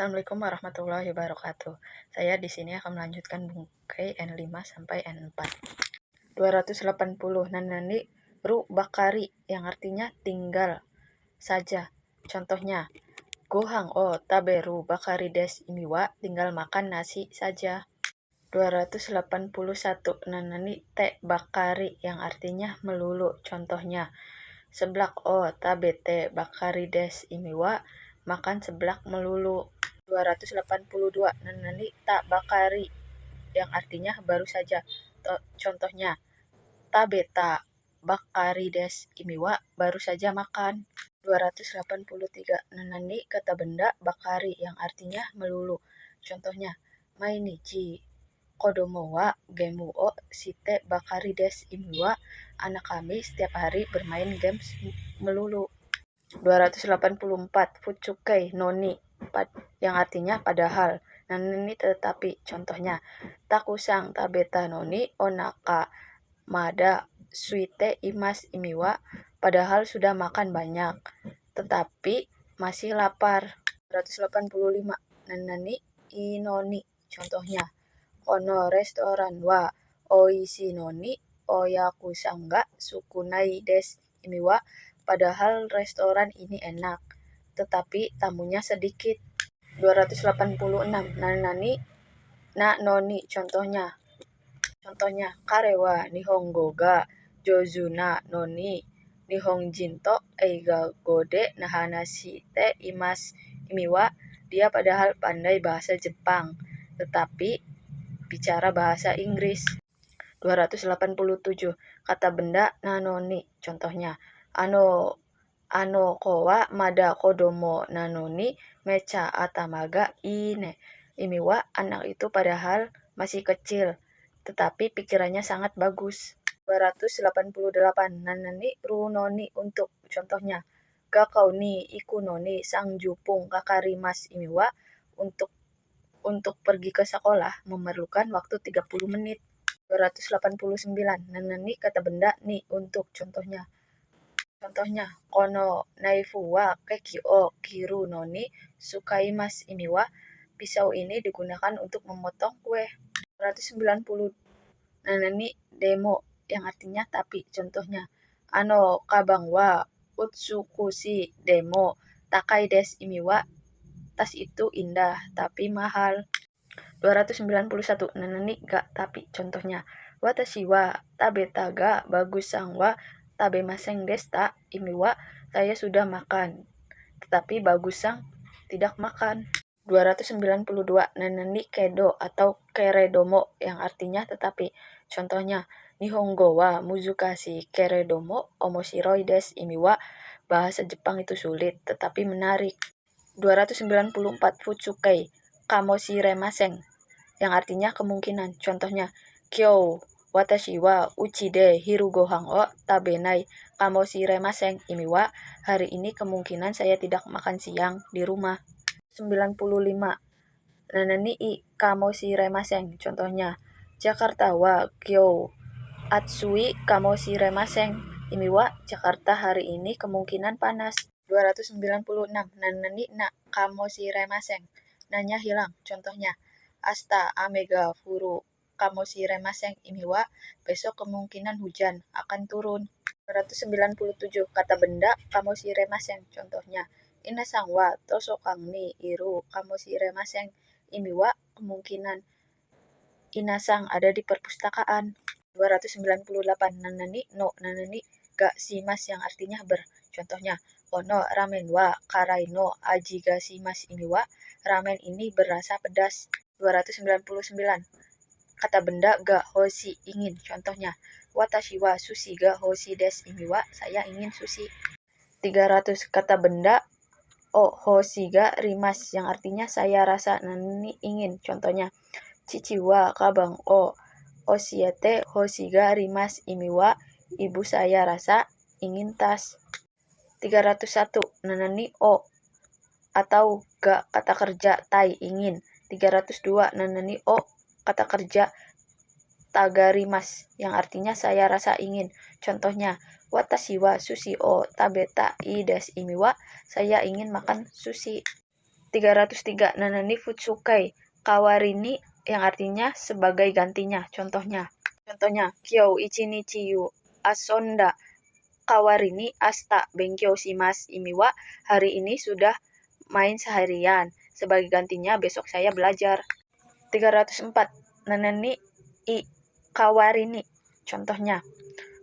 Assalamualaikum warahmatullahi wabarakatuh. Saya di sini akan melanjutkan bungkai N5 sampai N4. 280 nanani ru bakari yang artinya tinggal saja. Contohnya, gohang o taberu bakari des imiwa, tinggal makan nasi saja. 281 nanani te bakari yang artinya melulu. Contohnya, seblak o tabete bakari des imiwa, makan seblak melulu. 282 nanani tak bakari yang artinya baru saja. Contohnya, tabeta bakari des imiwa, baru saja makan. 283 nanani kata benda bakari yang artinya melulu. Contohnya, mainichi kodomo wa gemu o site bakari des imiwa, anak kami setiap hari bermain games melulu. 284 fucukai noni yang artinya padahal. Nanani tetapi. Contohnya, takusang tabeta noni onaka mada suite imas imiwa, padahal sudah makan banyak tetapi masih lapar. 285 nanani inoni. Contohnya, kono restoran wa oishi noni oyakusang ga sukunai des imiwa, padahal restoran ini enak tetapi tamunya sedikit. 286 nanani na noni. Contohnya, kare wa nihongo ga jozu na noni nihonjin to eiga gode nahanashi te imas imiwa, dia padahal pandai bahasa Jepang tetapi bicara bahasa Inggris. 287 kata benda na noni. Contohnya, ano kowa mada kodomo na noni mecha atamaga ine imiwa, anak itu padahal masih kecil tetapi pikirannya sangat bagus. 288 nanani ru noni untuk. Contohnya, gakau ni iku noni sang jupung kakarimas imiwa, untuk pergi ke sekolah memerlukan waktu 30 menit. 289 nanani kata benda ni untuk. Contohnya, kono naifu wa keki o kiru noni sukaimas imiwa, pisau ini digunakan untuk memotong kue. 290 nanani demo yang artinya tapi. Contohnya, ano kabang wa utsukushi demo takai des imiwa, tas itu indah tapi mahal. 291 nanani ga tapi. Contohnya, watashi wa tabeta ga bagusang wa tabemasen desta imiwa, saya sudah makan tetapi bagusang tidak makan. 292 nanani kedo atau keredomo yang artinya tetapi. Contohnya, nihongo wa muzukashi keredomo omoshiroi des imiwa, bahasa Jepang itu sulit tetapi menarik. 294 futsukai kamoshiremasen yang artinya kemungkinan. Contohnya, kyou watashi wa uchi de hiru gohan o tabenai kamoshiremasen imiwa, hari ini kemungkinan saya tidak makan siang di rumah. 95 nanani i kamoshiremasen. Contohnya, Jakarta wa kyou atsui kamoshiremasen imiwa, Jakarta hari ini kemungkinan panas. 296 nanani na kamoshiremasen, nanya hilang. Contohnya, asta ame ga furu kamoshiremasen imiwa, besok kemungkinan hujan akan turun. 297 kata benda kamoshiremasen. Contohnya, inasang wa tosokang ni iru kamoshiremasen imiwa, kemungkinan inasang ada di perpustakaan. 298 nanani no nanani ga shimas yang artinya ber. Contohnya, kono ramen wa karai no aji ga shimas imiwa, ramen ini berasa pedas. 299 kata benda ga hoshi ingin. Contohnya, watashi wa sushi ga hoshi des imiwa, saya ingin sushi. 300 kata benda o hoshi ga rimas yang artinya saya rasa nanani ingin. Contohnya, chichi wa kabang o oshiete hoshi ga rimas imiwa, ibu saya rasa ingin tas. 301 nanani o atau ga kata kerja tai ingin. 302 nanani o kata kerja tagarimas yang artinya saya rasa ingin. Contohnya, watashi wa sushi o tabeta i des imiwa, saya ingin makan sushi. 303 nanani futsukai kawarini yang artinya sebagai gantinya. Contohnya kyou ichinichi yu asonda kawarini asta benkyou shimasu imi wa hari ini sudah main seharian, sebagai gantinya besok saya belajar. 304 nanani i kawarini. Contohnya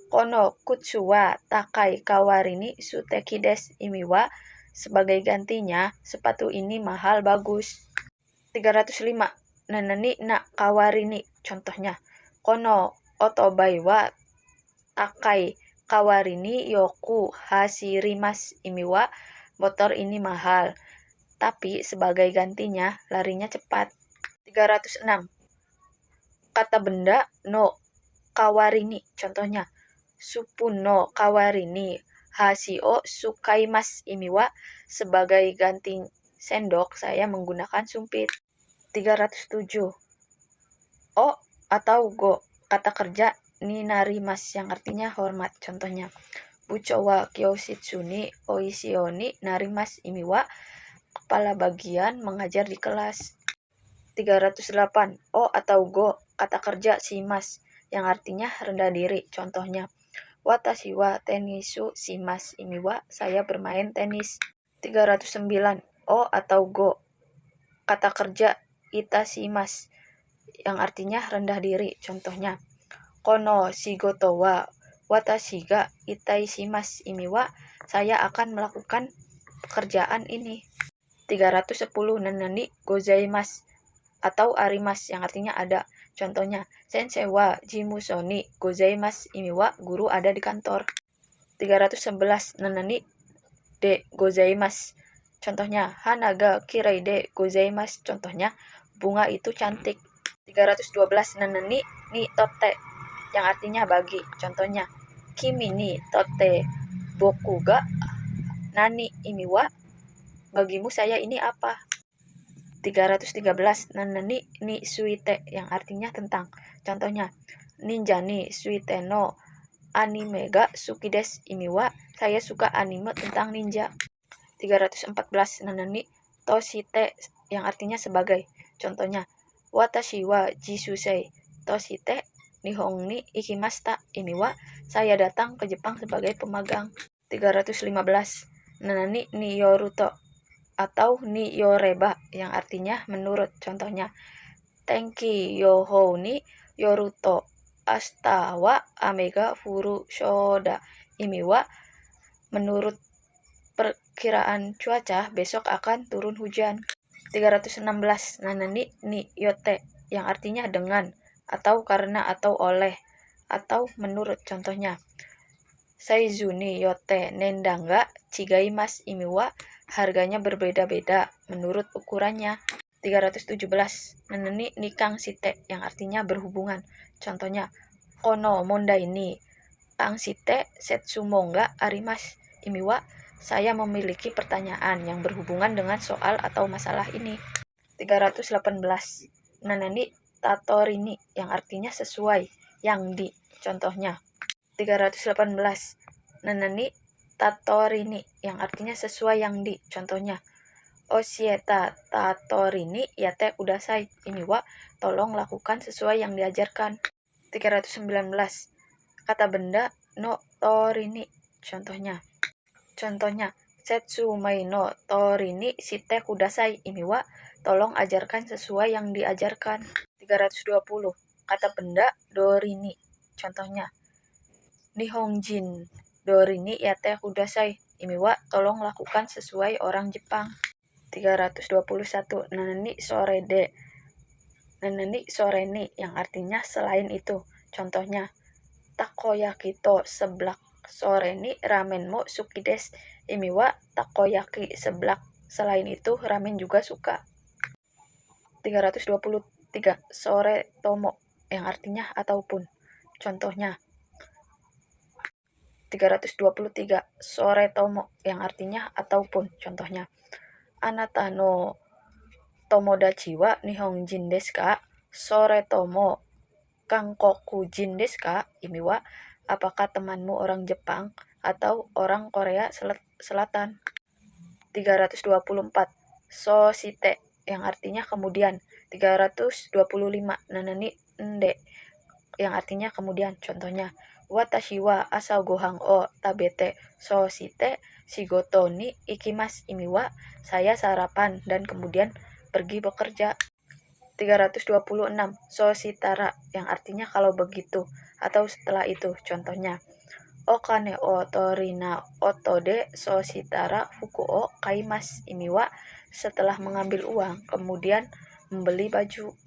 kono kutsu wa takai kawarini suteki desu imi wa sebagai gantinya sepatu ini mahal bagus. 305 nanani na kawarini. Contohnya kono otobai wa takai kawarini yoku hashirimasu imi wa motor ini mahal tapi sebagai gantinya larinya cepat. 306 kata benda no kawarini. Contohnya supun no kawarini hashi o sukaimasu imi wa sebagai ganti sendok saya menggunakan sumpit. 307 o atau go kata kerja ni narimasu yang artinya hormat. Contohnya bucho wa kyoshitsu ni oishii o ni narimasu imi wa kepala bagian mengajar di kelas. 308 o atau go kata kerja shimasu yang artinya rendah diri. Contohnya watashi wa tenisu shimasu imi wa saya bermain tenis. 309 o atau go kata kerja itashimasu yang artinya rendah diri. Contohnya kono shigoto wa watashi ga itashimasu imi wa saya akan melakukan pekerjaan ini. 310 nanani gozaimasu atau arimasu yang artinya ada. Contohnya sensei wa jimuso ni gozaimasu imi wa guru ada di kantor. 311 nanani de gozaimasu. Contohnya hana ga kirei de gozaimasu. Contohnya bunga itu cantik. 312 nanani ni totte yang artinya bagi. Contohnya kimi ni totte boku ga nani imi wa bagimu saya ini apa. 313 nanani ni suite yang artinya tentang. Contohnya ninja ni suite no anime ga suki desu imi wa saya suka anime tentang ninja. 314 nanani toshite yang artinya sebagai. Contohnya watashi wa jisusei toshite nihon ni ikimashita imi wa saya datang ke Jepang sebagai pemagang. 315 nanani ni yoruto atau ni yoreba yang artinya menurut. Contohnya tenki yohou ni yoruto asta wa ame ga furu shoda imi wa menurut perkiraan cuaca besok akan turun hujan. 316 nanani ni yote yang artinya dengan atau karena atau oleh atau menurut. Contohnya saizu ni yote nenda ga chigaimasu imi wa harganya berbeda-beda menurut ukurannya. 317 nanani nikang shite yang artinya berhubungan. Contohnya kono mondai ni kang shite setsumo ga arimasu imi wa saya memiliki pertanyaan yang berhubungan dengan soal atau masalah ini. 318 nanani tatorini yang artinya sesuai yang di. Contohnya 318 nanani tatorini yang artinya sesuai yang di. Contohnya oshieta tatorini yate kudasai imi wa tolong lakukan sesuai yang diajarkan. 319 kata benda no torini. Contohnya setsumai no torini shite kudasai imi wa tolong ajarkan sesuai yang diajarkan. 320 kata benda dorini. Contohnya nihonjin dorini yate kudasai imi wa tolong lakukan sesuai orang Jepang. 321 nanani sore de nanani sore ni yang artinya selain itu. Contohnya takoyaki to seblak sore ni ramen mo suki desu imi wa takoyaki seblak selain itu ramen juga suka. 323 sore tomo yang artinya ataupun. Contohnya 323 sore tomo yang artinya ataupun. Contohnya anata no tomodachi wa nihonjin desu ka? Sore tomo kankokujin desu ka? Imi wa apakah temanmu orang Jepang atau orang Korea Selatan. 324 sosite yang artinya kemudian. 325 nanani ende yang artinya kemudian. Contohnya, watashi wa asa gohan o tabete sosite shigoto ni ikimasu imi wa saya sarapan dan kemudian pergi bekerja. 326 soshitara yang artinya kalau begitu atau setelah itu. Contohnya, okane o torina oto de soshitara fuku o kaimasu imi wa setelah mengambil uang kemudian membeli baju.